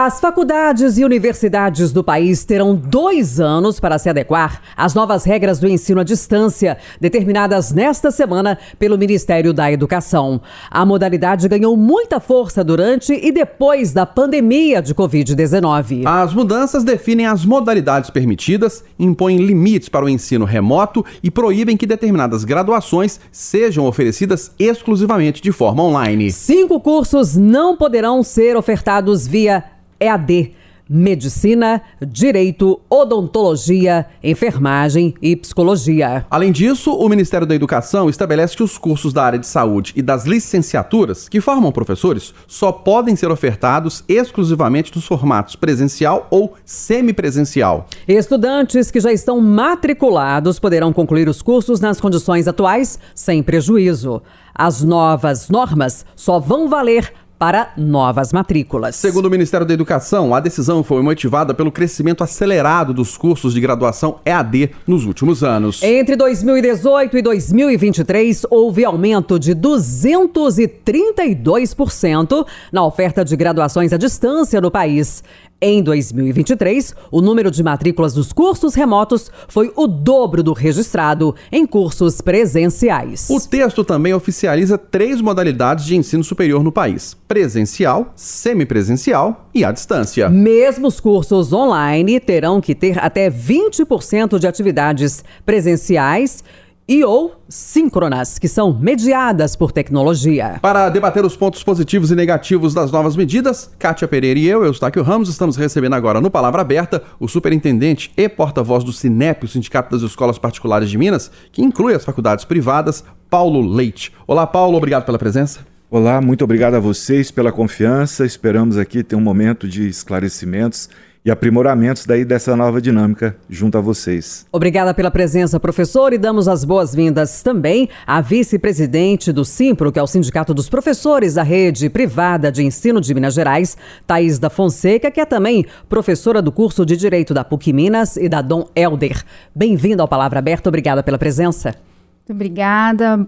As faculdades e universidades do país terão 2 anos para se adequar às novas regras do ensino à distância, determinadas nesta semana pelo Ministério da Educação. A modalidade ganhou muita força durante e depois da pandemia de Covid-19. As mudanças definem as modalidades permitidas, impõem limites para o ensino remoto e proíbem que determinadas graduações sejam oferecidas exclusivamente de forma online. 5 cursos não poderão ser ofertados via EAD: Medicina, Direito, Odontologia, Enfermagem e Psicologia. Além disso, o Ministério da Educação estabelece que os cursos da área de saúde e das licenciaturas, que formam professores, só podem ser ofertados exclusivamente nos formatos presencial ou semipresencial. Estudantes que já estão matriculados poderão concluir os cursos nas condições atuais, sem prejuízo. As novas normas só vão valer para novas matrículas. Segundo o Ministério da Educação, a decisão foi motivada pelo crescimento acelerado dos cursos de graduação EAD nos últimos anos. Entre 2018 e 2023, houve aumento de 232% na oferta de graduações à distância no país. Em 2023, o número de matrículas dos cursos remotos foi o dobro do registrado em cursos presenciais. O texto também oficializa 3 modalidades de ensino superior no país: presencial, semipresencial e à distância. Mesmo os cursos online terão que ter até 20% de atividades presenciais e ou síncronas, que são mediadas por tecnologia. Para debater os pontos positivos e negativos das novas medidas, Kátia Pereira e eu, Eustáquio Ramos, estamos recebendo agora no Palavra Aberta o superintendente e porta-voz do SINEP, o Sindicato das Escolas Particulares de Minas, que inclui as faculdades privadas, Paulo Leite. Olá, Paulo, obrigado pela presença. Olá, muito obrigado a vocês pela confiança. Esperamos aqui ter um momento de esclarecimentos e aprimoramentos dessa nova dinâmica junto a vocês. Obrigada pela presença, professor, e damos as boas-vindas também à vice-presidente do SIMPRO, que é o Sindicato dos Professores da Rede Privada de Ensino de Minas Gerais, Thaís da Fonseca, que é também professora do curso de Direito da PUC Minas e da Dom Helder. Bem-vinda ao Palavra Aberta, obrigada pela presença. Muito obrigada,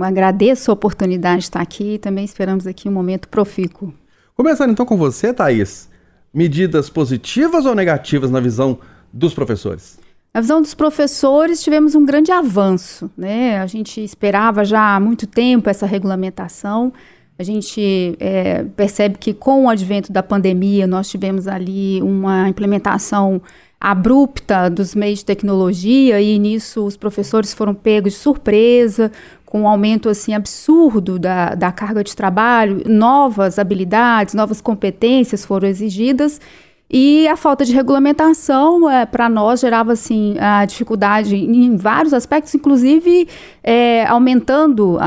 agradeço a oportunidade de estar aqui e também esperamos aqui um momento profícuo. Começando então com você, Thaís. Medidas positivas ou negativas na visão dos professores? Na visão dos professores, tivemos um grande avanço, né? A gente esperava já há muito tempo essa regulamentação. A gente percebe que com o advento da pandemia, nós tivemos ali uma implementação abrupta dos meios de tecnologia e nisso os professores foram pegos de surpresa, com um aumento assim, absurdo da carga de trabalho, novas habilidades, novas competências foram exigidas e a falta de regulamentação para nós gerava assim, a dificuldade em vários aspectos, inclusive aumentando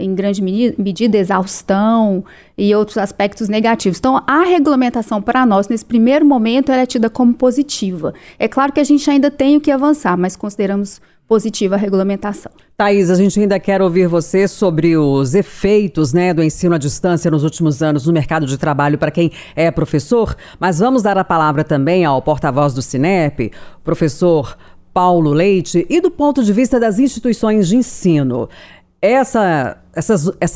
em grande medida a exaustão e outros aspectos negativos. Então, a regulamentação para nós, nesse primeiro momento, ela é tida como positiva. É claro que a gente ainda tem o que avançar, mas consideramos positiva a regulamentação. Thaís, a gente ainda quer ouvir você sobre os efeitos, do ensino à distância nos últimos anos no mercado de trabalho para quem é professor, mas vamos dar a palavra também ao porta-voz do SINEP, professor Paulo Leite, e do ponto de vista das instituições de ensino. Essa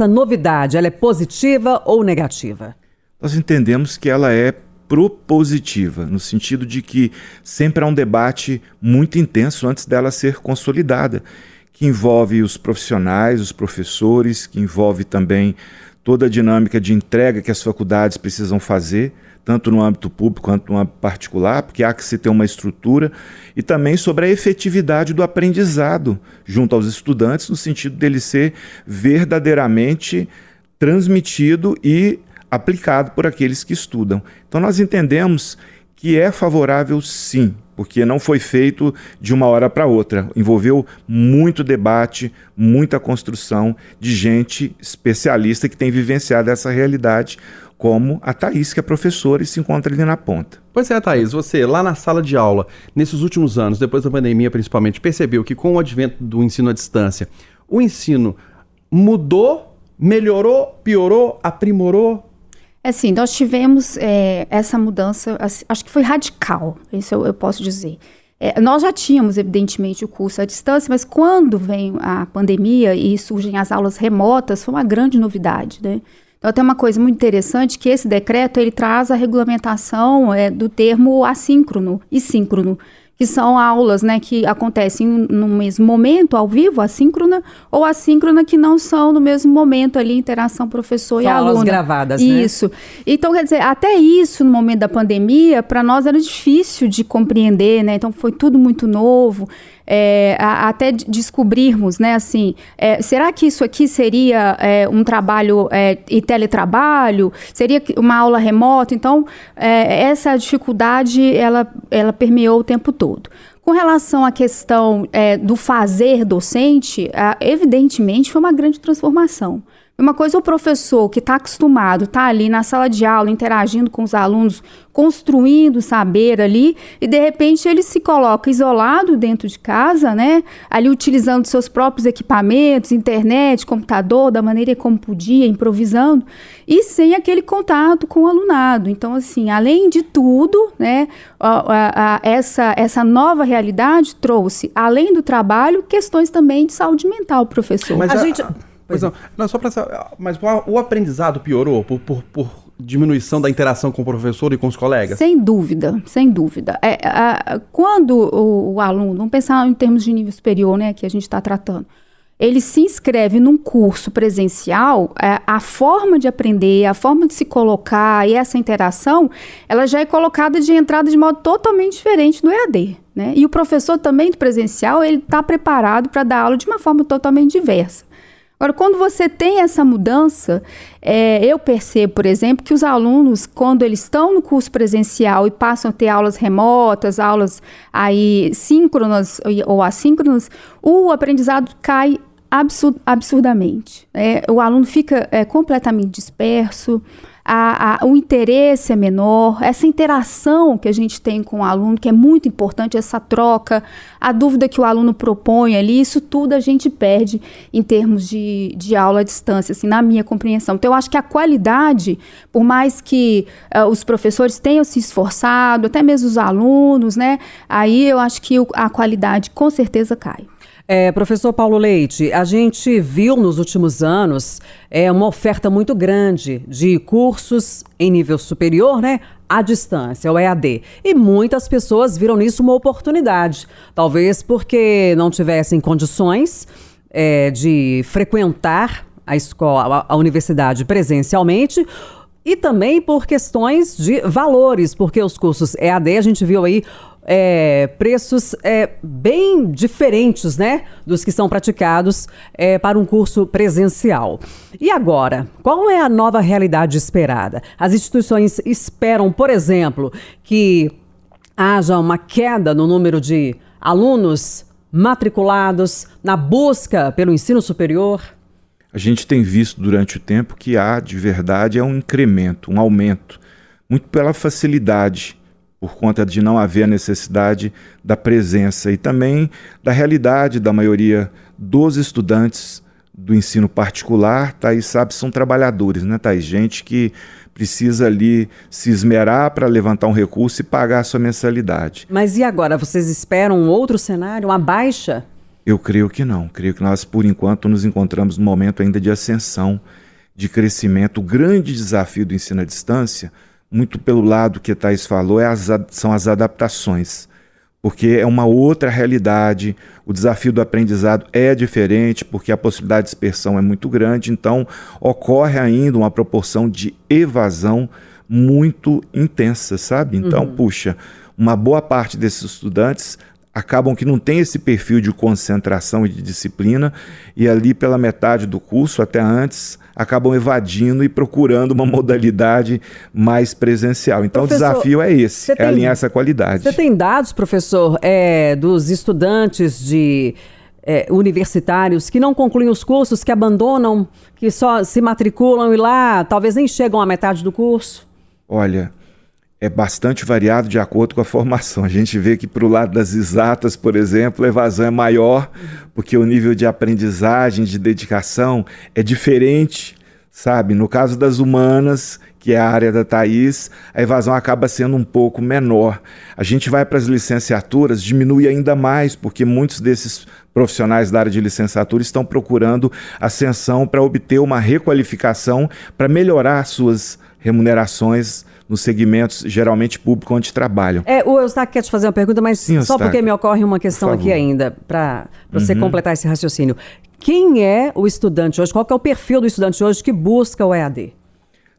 novidade, ela é positiva ou negativa? Nós entendemos que ela é propositiva, no sentido de que sempre há um debate muito intenso antes dela ser consolidada, que envolve os profissionais, os professores, que envolve também toda a dinâmica de entrega que as faculdades precisam fazer, tanto no âmbito público quanto no âmbito particular, porque há que se ter uma estrutura, e também sobre a efetividade do aprendizado junto aos estudantes, no sentido dele ser verdadeiramente transmitido e aplicado por aqueles que estudam. Então nós entendemos que é favorável sim, porque não foi feito de uma hora para outra. Envolveu muito debate, muita construção de gente especialista que tem vivenciado essa realidade, como a Thaís, que é professora e se encontra ali na ponta. Pois é, Thaís, você lá na sala de aula, nesses últimos anos, depois da pandemia principalmente, percebeu que com o advento do ensino à distância, o ensino mudou, melhorou, piorou, aprimorou? Assim, nós tivemos essa mudança, acho que foi radical, isso eu posso dizer. Nós já tínhamos, evidentemente, o curso à distância, mas quando vem a pandemia e surgem as aulas remotas, foi uma grande novidade, né? Então, tem uma coisa muito interessante que esse decreto, ele traz a regulamentação do termo assíncrono e síncrono, que são aulas, né, que acontecem no mesmo momento, ao vivo, assíncrona, ou assíncrona que não são no mesmo momento ali, interação professor e aluno. Aulas gravadas, né? Isso. Então, quer dizer, até isso, no momento da pandemia, para nós era difícil de compreender, né? Então, foi tudo muito novo. Até descobrirmos, né, assim, será que isso aqui seria um trabalho e teletrabalho? Seria uma aula remota? Então, essa dificuldade, ela permeou o tempo todo. Com relação à questão do fazer docente, evidentemente foi uma grande transformação. Uma coisa, o professor que está acostumado, está ali na sala de aula, interagindo com os alunos, construindo saber ali, e de repente ele se coloca isolado dentro de casa, né? Ali utilizando seus próprios equipamentos, internet, computador, da maneira como podia, improvisando, e sem aquele contato com o alunado. Então, assim, além de tudo, né, essa nova realidade trouxe, além do trabalho, questões também de saúde mental, professor. Mas A gente... não, só para saber, mas o aprendizado piorou por diminuição da interação com o professor e com os colegas? Sem dúvida, sem dúvida. Quando o aluno, vamos pensar em termos de nível superior, né, que a gente está tratando, ele se inscreve num curso presencial, a forma de aprender, a forma de se colocar e essa interação, ela já é colocada de entrada de modo totalmente diferente do EAD, né? E o professor também do presencial, ele está preparado para dar aula de uma forma totalmente diversa. Agora, quando você tem essa mudança, eu percebo, por exemplo, que os alunos, quando eles estão no curso presencial e passam a ter aulas remotas, aulas aí síncronas ou assíncronas, o aprendizado cai absurdamente. O aluno fica completamente disperso, o interesse é menor, essa interação que a gente tem com o aluno, que é muito importante, essa troca, a dúvida que o aluno propõe ali, isso tudo a gente perde em termos de aula à distância, assim, na minha compreensão. Então, eu acho que a qualidade, por mais que os professores tenham se esforçado, até mesmo os alunos, né, aí eu acho que a qualidade com certeza cai. Professor Paulo Leite, a gente viu nos últimos anos uma oferta muito grande de cursos em nível superior, né, à distância, o EAD. E muitas pessoas viram nisso uma oportunidade, talvez porque não tivessem condições de frequentar a escola, a universidade presencialmente, e também por questões de valores, porque os cursos EAD, a gente viu aí preços bem diferentes, né, dos que são praticados para um curso presencial. E agora, qual é a nova realidade esperada? As instituições esperam, por exemplo, que haja uma queda no número de alunos matriculados na busca pelo ensino superior? A gente tem visto durante o tempo que há, de verdade, um incremento, um aumento, muito pela facilidade, por conta de não haver a necessidade da presença e também da realidade da maioria dos estudantes do ensino particular, Thaís sabe, são trabalhadores, né, Thaís? Gente que precisa ali se esmerar para levantar um recurso e pagar a sua mensalidade. Mas e agora? Vocês esperam um outro cenário, uma baixa? Eu creio que não. Creio que nós, por enquanto, nos encontramos num momento ainda de ascensão, de crescimento. O grande desafio do ensino à distância, muito pelo lado que a Thaís falou, são as adaptações, porque é uma outra realidade, o desafio do aprendizado é diferente, porque a possibilidade de dispersão é muito grande, então ocorre ainda uma proporção de evasão muito intensa, sabe? Então, puxa, uma boa parte desses estudantes acabam que não tem esse perfil de concentração e de disciplina, e ali pela metade do curso, até antes, acabam evadindo e procurando uma modalidade mais presencial. Então, professor, o desafio é esse, alinhar essa qualidade. Você tem dados, professor, dos estudantes universitários que não concluem os cursos, que abandonam, que só se matriculam e lá talvez nem chegam à metade do curso? Olha, é bastante variado de acordo com a formação. A gente vê que para o lado das exatas, por exemplo, a evasão é maior, porque o nível de aprendizagem, de dedicação é diferente, sabe? No caso das humanas, que é a área da Thaís, a evasão acaba sendo um pouco menor. A gente vai para as licenciaturas, diminui ainda mais, porque muitos desses profissionais da área de licenciatura estão procurando ascensão para obter uma requalificação, para melhorar suas remunerações nos segmentos geralmente públicos onde trabalham. O Eustáquio quer te fazer uma pergunta, mas Sim, só porque me ocorre uma questão aqui ainda, para você completar esse raciocínio. Quem é o estudante hoje? Qual que é o perfil do estudante hoje que busca o EAD?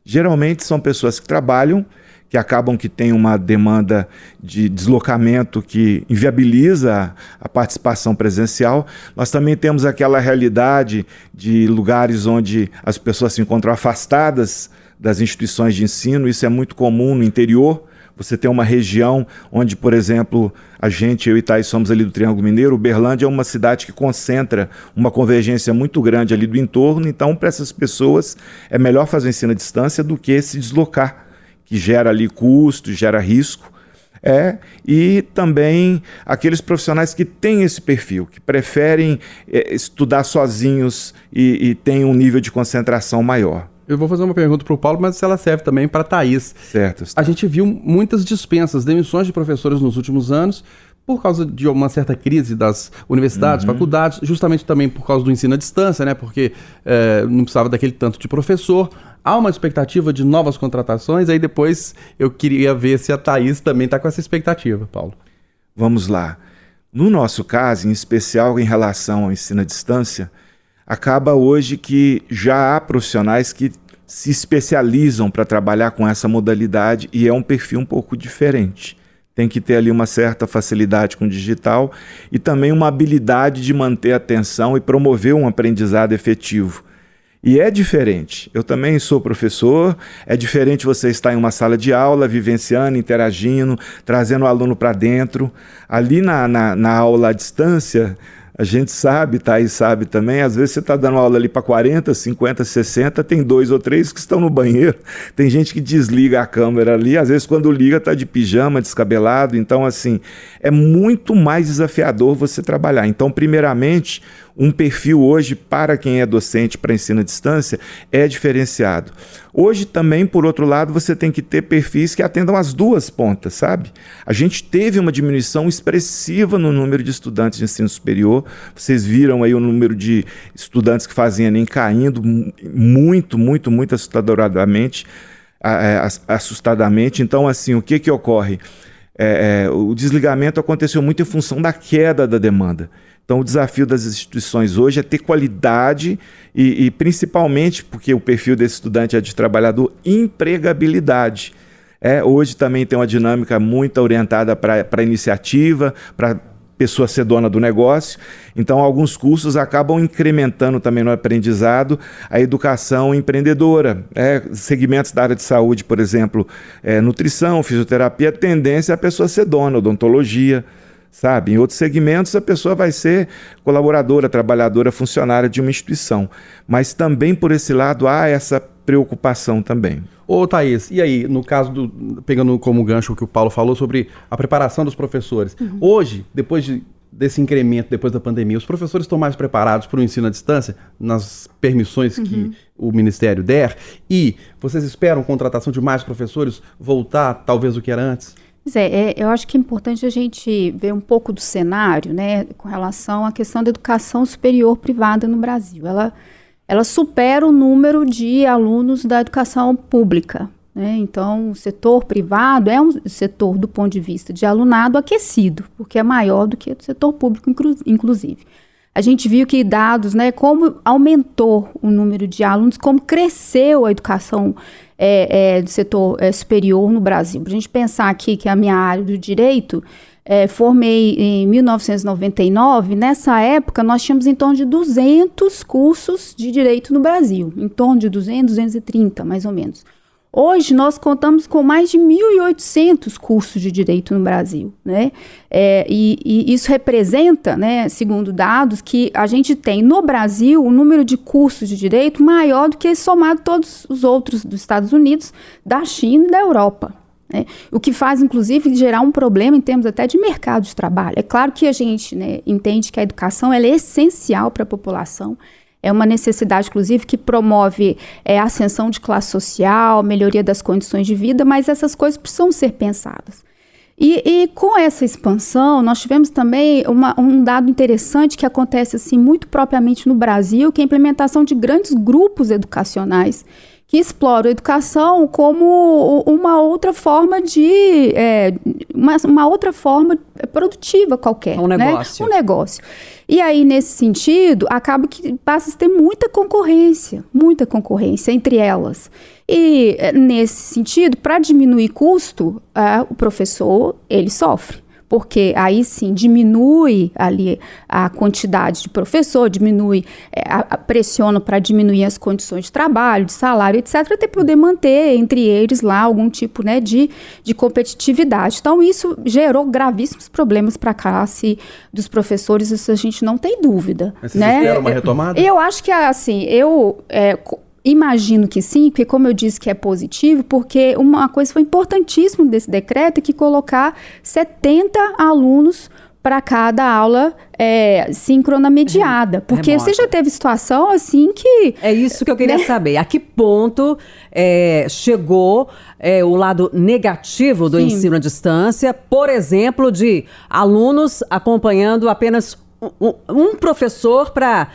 Geralmente são pessoas que trabalham, que acabam que têm uma demanda de deslocamento que inviabiliza a participação presencial. Nós também temos aquela realidade de lugares onde as pessoas se encontram afastadas das instituições de ensino. Isso é muito comum no interior. Você tem uma região onde, por exemplo, eu e Thaís somos ali do Triângulo Mineiro. Uberlândia é uma cidade que concentra uma convergência muito grande ali do entorno. Então, para essas pessoas, é melhor fazer o ensino à distância do que se deslocar, que gera ali custo, gera risco. E também aqueles profissionais que têm esse perfil, que preferem estudar sozinhos e têm um nível de concentração maior. Eu vou fazer uma pergunta para o Paulo, mas ela serve também para a Thaís. Certo. A gente viu muitas dispensas, demissões de professores nos últimos anos, por causa de uma certa crise das universidades, faculdades, justamente também por causa do ensino à distância, né? Porque não precisava daquele tanto de professor. Há uma expectativa de novas contratações, aí depois eu queria ver se a Thaís também está com essa expectativa, Paulo. Vamos lá. No nosso caso, em especial em relação ao ensino à distância, acaba hoje que já há profissionais que se especializam para trabalhar com essa modalidade e é um perfil um pouco diferente. Tem que ter ali uma certa facilidade com o digital e também uma habilidade de manter a atenção e promover um aprendizado efetivo. E é diferente. Eu também sou professor, é diferente você estar em uma sala de aula, vivenciando, interagindo, trazendo o aluno para dentro. Ali na aula à distância, a gente sabe, Thaís sabe também, às vezes você está dando aula ali para 40, 50, 60, tem 2 ou 3 que estão no banheiro, tem gente que desliga a câmera ali, às vezes quando liga está de pijama, descabelado, então assim, é muito mais desafiador você trabalhar. Então, primeiramente, um perfil hoje para quem é docente para ensino à distância é diferenciado. Hoje também, por outro lado, você tem que ter perfis que atendam as duas pontas, sabe? A gente teve uma diminuição expressiva no número de estudantes de ensino superior. Vocês viram aí o número de estudantes que fazem ENEM caindo muito assustadamente. Então, assim, o que ocorre? O desligamento aconteceu muito em função da queda da demanda. Então, o desafio das instituições hoje é ter qualidade e principalmente, porque o perfil desse estudante é de trabalhador, empregabilidade. Hoje também tem uma dinâmica muito orientada para a iniciativa, para a pessoa ser dona do negócio. Então, alguns cursos acabam incrementando também no aprendizado a educação empreendedora. Segmentos da área de saúde, por exemplo, nutrição, fisioterapia, a tendência é a pessoa ser dona, odontologia, sabe? Em outros segmentos, a pessoa vai ser colaboradora, trabalhadora, funcionária de uma instituição. Mas também, por esse lado, há essa preocupação também. Ô, Thaís, e aí, no caso pegando como gancho o que o Paulo falou sobre a preparação dos professores, hoje, desse incremento, depois da pandemia, os professores estão mais preparados para o ensino à distância, nas permissões que o Ministério der, e vocês esperam contratação de mais professores voltar, talvez, do que era antes? Eu acho que é importante a gente ver um pouco do cenário, né, com relação à questão da educação superior privada no Brasil. Ela supera o número de alunos da educação pública, né? Então, o setor privado é um setor, do ponto de vista de alunado, aquecido, porque é maior do que o setor público, inclusive. A gente viu que dados, né, como aumentou o número de alunos, como cresceu a educação do setor superior no Brasil. Para a gente pensar aqui que a minha área do direito, formei em 1999, nessa época nós tínhamos em torno de 200 cursos de direito no Brasil, em torno de 200, 230 mais ou menos. Hoje nós contamos com mais de 1.800 cursos de direito no Brasil, né? E isso representa, né, segundo dados, que a gente tem no Brasil um número de cursos de direito maior do que somado todos os outros dos Estados Unidos, da China e da Europa, né? O que faz, inclusive, gerar um problema em termos até de mercado de trabalho. É claro que a gente, né, entende que a educação ela é essencial para a população, É uma necessidade, inclusive, que promove ascensão de classe social, melhoria das condições de vida, mas essas coisas precisam ser pensadas. E com essa expansão, nós tivemos também um dado interessante que acontece assim, muito propriamente no Brasil, que é a implementação de grandes grupos educacionais que exploram a educação como uma outra forma uma outra forma produtiva qualquer. Um negócio. Né? Um negócio. E aí, nesse sentido, acaba que passa a ter muita concorrência entre elas. E, nesse sentido, para diminuir custo, o professor, ele sofre. Porque aí sim diminui ali a quantidade de professor, pressiona para diminuir as condições de trabalho, de salário, etc., até poder manter entre eles lá algum tipo, né, de competitividade. Então, isso gerou gravíssimos problemas para a classe dos professores, isso a gente não tem dúvida. Mas vocês esperam uma retomada? Eu acho que, assim, imagino que sim, porque como eu disse que é positivo, porque uma coisa foi importantíssima desse decreto é que colocar 70 alunos para cada aula síncrona mediada. Porque remota. Você já teve situação assim que... É isso que eu queria saber. A que ponto chegou o lado negativo do ensino à distância, por exemplo, de alunos acompanhando apenas um professor para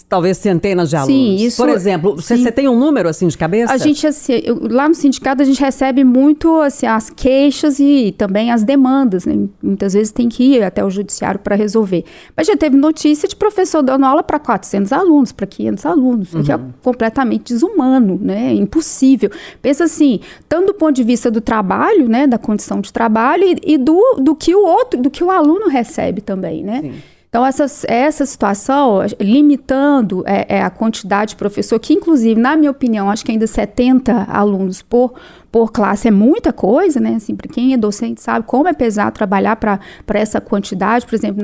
talvez centenas de alunos. Sim, isso, por exemplo, você tem um número assim de cabeça? A gente, assim, lá no sindicato, a gente recebe muito assim, as queixas e também as demandas, né? Muitas vezes tem que ir até o judiciário para resolver. Mas já teve notícia de professor dando aula para 400 alunos, para 500 alunos, o que é completamente desumano, né? Impossível. Pensa assim, tanto do ponto de vista do trabalho, né? Da condição de trabalho e do que o aluno recebe também, né? Sim. Então, essa situação, limitando a quantidade de professor, que inclusive, na minha opinião, acho que ainda 70 alunos por classe é muita coisa, né? Assim, para quem é docente sabe como é pesado trabalhar para essa quantidade. Por exemplo,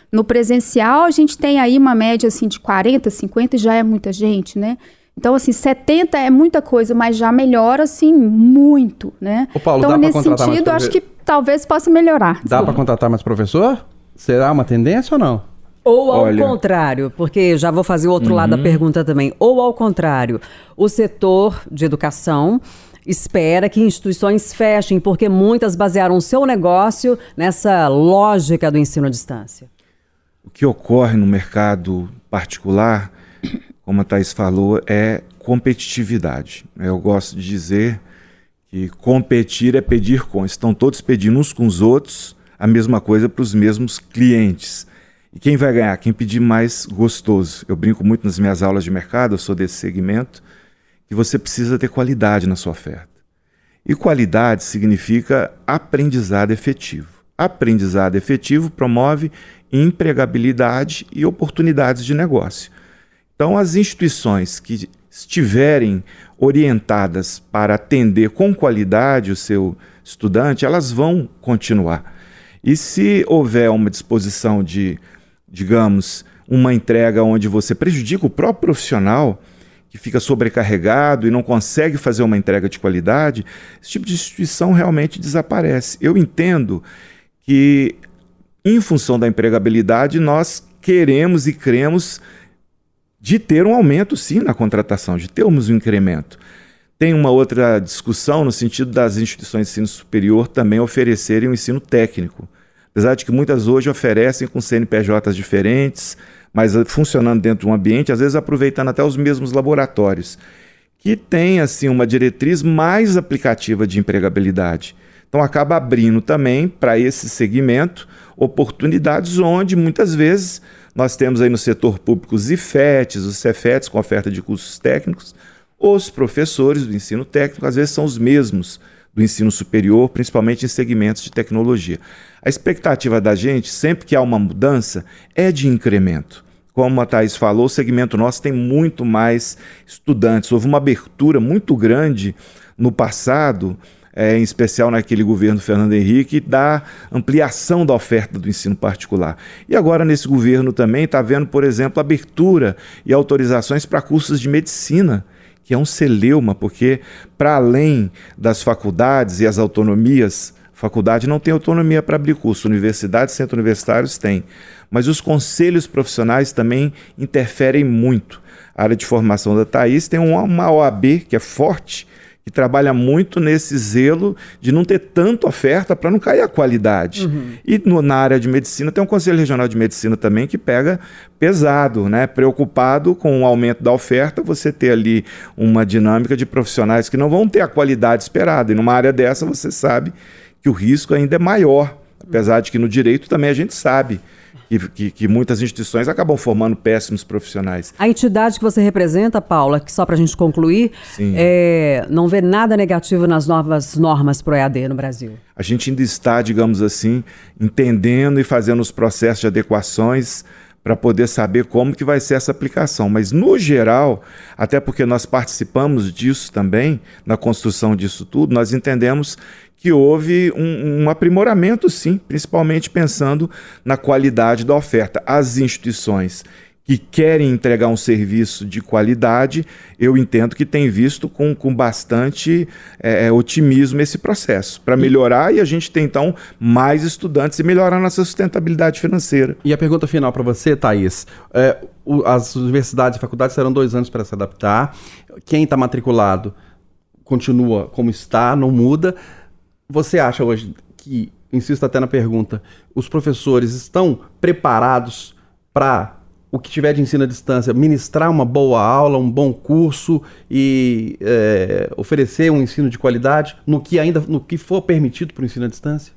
no presencial, a gente tem aí uma média assim, de 40, 50, já é muita gente, né? Então, assim, 70 é muita coisa, mas já melhora, assim, muito, né? Ô, Paulo, então, dá nesse pra contratar sentido, mais acho que talvez possa melhorar. Dá para contratar mais professor? Será uma tendência ou não? Ou ao contrário, porque já vou fazer o outro lado da pergunta também. Ou ao contrário, o setor de educação espera que instituições fechem, porque muitas basearam o seu negócio nessa lógica do ensino à distância. O que ocorre no mercado particular, como a Thaís falou, é competitividade. Eu gosto de dizer que competir é pedir com. Estão todos pedindo uns com os outros a mesma coisa para os mesmos clientes. E quem vai ganhar? Quem pedir mais gostoso. Eu brinco muito nas minhas aulas de mercado, eu sou desse segmento, que você precisa ter qualidade na sua oferta. E qualidade significa aprendizado efetivo. Aprendizado efetivo promove empregabilidade e oportunidades de negócio. Então, as instituições que estiverem orientadas para atender com qualidade o seu estudante, elas vão continuar. E se houver uma disposição de, digamos, uma entrega onde você prejudica o próprio profissional, que fica sobrecarregado e não consegue fazer uma entrega de qualidade, esse tipo de instituição realmente desaparece. Eu entendo que, em função da empregabilidade, nós queremos e cremos de ter um aumento, sim, na contratação, de termos um incremento. Tem uma outra discussão no sentido das instituições de ensino superior também oferecerem um ensino técnico. Apesar de que muitas hoje oferecem com CNPJs diferentes, mas funcionando dentro de um ambiente, às vezes aproveitando até os mesmos laboratórios, que tem assim, uma diretriz mais aplicativa de empregabilidade. Então acaba abrindo também para esse segmento oportunidades onde muitas vezes nós temos aí no setor público os IFETs, os CEFETs com oferta de cursos técnicos. Os professores do ensino técnico, às vezes, são os mesmos do ensino superior, principalmente em segmentos de tecnologia. A expectativa da gente, sempre que há uma mudança, é de incremento. Como a Thaís falou, o segmento nosso tem muito mais estudantes. Houve uma abertura muito grande no passado, em especial naquele governo Fernando Henrique, da ampliação da oferta do ensino particular. E agora, nesse governo também, está havendo, por exemplo, abertura e autorizações para cursos de medicina, que é um celeuma, porque para além das faculdades e as autonomias, faculdade não tem autonomia para abrir curso, universidades, centros universitários têm, mas os conselhos profissionais também interferem muito. A área de formação da Thaís tem uma OAB que é forte, que trabalha muito nesse zelo de não ter tanta oferta para não cair a qualidade. E na área de medicina tem um Conselho Regional de Medicina também que pega pesado, né? Preocupado com o aumento da oferta, você ter ali uma dinâmica de profissionais que não vão ter a qualidade esperada. E numa área dessa você sabe que o risco ainda é maior, apesar de que no direito também a gente sabe que muitas instituições acabam formando péssimos profissionais. A entidade que você representa, Paula, que só para a gente concluir, não vê nada negativo nas novas normas para o EAD no Brasil. A gente ainda está, digamos assim, entendendo e fazendo os processos de adequações para poder saber como que vai ser essa aplicação. Mas, no geral, até porque nós participamos disso também, na construção disso tudo, nós entendemos que houve um aprimoramento, sim, principalmente pensando na qualidade da oferta. As instituições que querem entregar um serviço de qualidade, eu entendo que têm visto com bastante otimismo esse processo, para melhorar e a gente ter, então, mais estudantes e melhorar nossa sustentabilidade financeira. E a pergunta final para você, Thaís. As universidades e faculdades terão 2 anos para se adaptar. Quem está matriculado continua como está, não muda. Você acha hoje que, insisto até na pergunta, os professores estão preparados para o que tiver de ensino à distância, ministrar uma boa aula, um bom curso e oferecer um ensino de qualidade no que for permitido para o ensino à distância?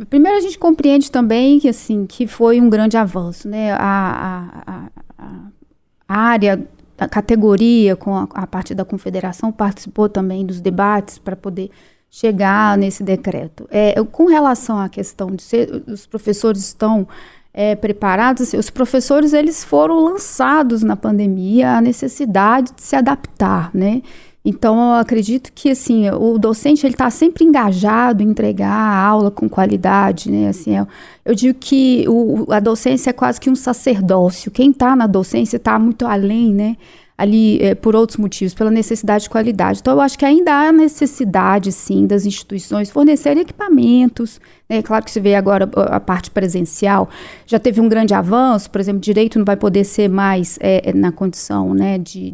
Primeiro a gente compreende também que, assim, que foi um grande avanço, né? A área, a categoria, com a parte da confederação, participou também dos debates para poder chegar nesse decreto. Com relação à questão de os professores estão preparados, assim, os professores eles foram lançados na pandemia à necessidade de se adaptar, né? Então, eu acredito que, assim, o docente ele está sempre engajado em entregar a aula com qualidade, né? Assim, eu digo que a docência é quase que um sacerdócio. Quem está na docência está muito além, né? Ali, por outros motivos, pela necessidade de qualidade. Então, eu acho que ainda há necessidade, sim, das instituições fornecerem equipamentos, né? Claro que você vê agora a parte presencial, já teve um grande avanço, por exemplo, direito não vai poder ser mais na condição, né, de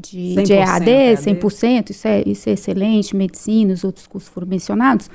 EAD, 100%, isso é excelente, medicina, os outros cursos foram mencionados,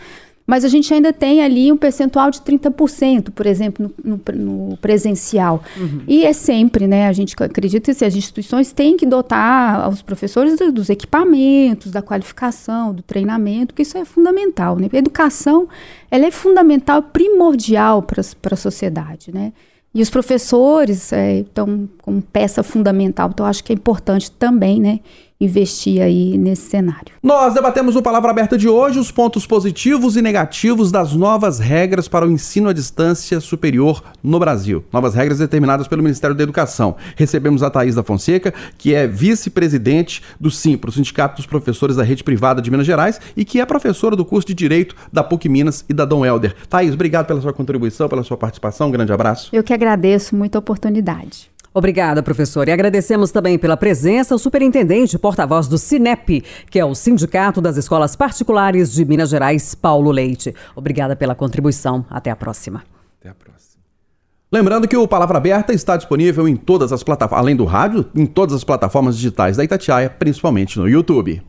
mas a gente ainda tem ali um percentual de 30%, por exemplo, no presencial. E é sempre, né, a gente acredita que as instituições têm que dotar os professores dos equipamentos, da qualificação, do treinamento, porque isso é fundamental, né? A educação, ela é fundamental, primordial para a sociedade, né? E os professores estão como peça fundamental, então acho que é importante também, né, investir aí nesse cenário. Nós debatemos no Palavra Aberta de hoje os pontos positivos e negativos das novas regras para o ensino à distância superior no Brasil. Novas regras determinadas pelo Ministério da Educação. Recebemos a Thaís da Fonseca, que é vice-presidente do SIMPRO, o Sindicato dos Professores da Rede Privada de Minas Gerais, e que é professora do curso de Direito da PUC Minas e da Dom Helder. Thaís, obrigado pela sua contribuição, pela sua participação. Um grande abraço. Eu que agradeço muito a oportunidade. Obrigada, professor. E agradecemos também pela presença o superintendente, porta-voz do SINEP, que é o Sindicato das Escolas Particulares de Minas Gerais, Paulo Leite. Obrigada pela contribuição. Até a próxima. Até a próxima. Lembrando que o Palavra Aberta está disponível em todas as plataformas, além do rádio, em todas as plataformas digitais da Itatiaia, principalmente no YouTube.